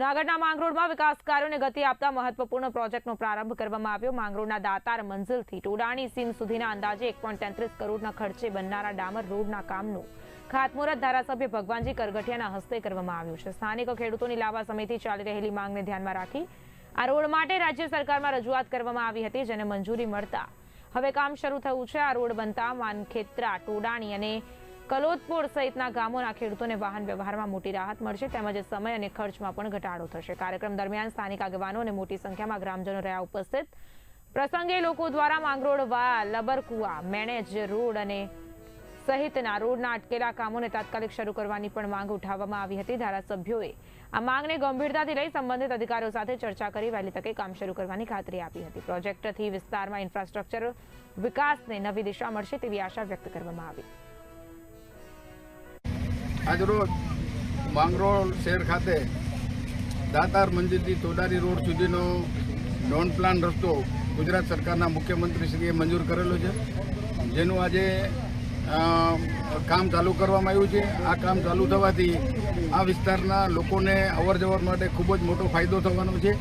જૂનાગઢના માંગરોળમાં વિકાસ કાર્યોને ગતિ આપતા મહત્વપૂર્ણ પ્રોજેક્ટનો પ્રારંભ કરવામાં આવ્યો। માંગરોળના દાતાર મંઝિલથી ટોડાણી સીમ સુધીના અંદાજે 1.33 કરોડના ખર્ચે બનનારા ડામર રોડના કામનું ખાતમુહૂર્ત ધારાસભ્ય ભગવાનજી કરગઠિયાના હસ્તે કરવામાં આવ્યું છે। સ્થાનિક ખેડૂતોની લાંબા સમયથી ચાલી રહેલી માંગને ધ્યાનમાં રાખી આ રોડ માટે રાજ્ય સરકારમાં રજૂઆત કરવામાં આવી હતી, જેને મંજૂરી મળતા હવે કામ શરૂ થયું છે। આ રોડ બનતા માનખેત્રા, ટોડાણી અને કલોદપોર સહિતના ગામોના ખેડૂતોને વાહન વ્યવહારમાં મોટી રાહત મળશે, તેમજ સમય અને ખર્ચમાં પણ ઘટાડો થશે। કાર્યક્રમ દરમિયાન સ્થાનિક આગેવાનો અને મોટી સંખ્યામાં ગ્રામજનો રહ્યા ઉપસ્થિત। પ્રસંગે લોકો દ્વારા માંગરોળ વા, લબરકુવા, મેણેજ રોડ અને સહિતના રોડના અટકેલા કામોને તાત્કાલિક શરૂ કરવાની પણ માંગ ઉઠાવવામાં આવી હતી। ધારાસભ્યોએ આ માંગને ગંભીરતાથી લઈ સંબંધિત અધિકારીઓ સાથે ચર્ચા કરી વહેલી તકે કામ શરૂ કરવાની ખાતરી આપી હતી। પ્રોજેક્ટથી વિસ્તારમાં ઇન્ફ્રાસ્ટ્રક્ચર વિકાસને નવી દિશા મળશે તેવી આશા વ્યક્ત કરવામાં આવી। આજરોજ માંગરોળ શહેર ખાતે દાતાર મંદિરથી ટોડારી રોડ સુધીનો નોન પ્લાન રસ્તો ગુજરાત સરકારના મુખ્યમંત્રીશ્રીએ મંજૂર કરેલો છે, જેનું આજે કામ ચાલુ કરવામાં આવ્યું છે। આ કામ ચાલુ થવાથી આ વિસ્તારના લોકોને અવરજવર માટે ખૂબ જ મોટો ફાયદો થવાનો છે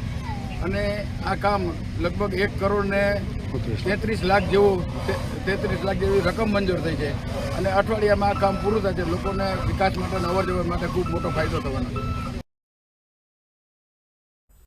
અને આ કામ લગભગ 1 કરોડ ને 33 લાખ જેવી રકમ મંજૂર થઈ છે અને અઠવાડિયામાં આ કામ પૂરું થશે। લોકોને વિકાસ માટે અવરજવર માટે ખૂબ મોટો ફાયદો થવાનો છે।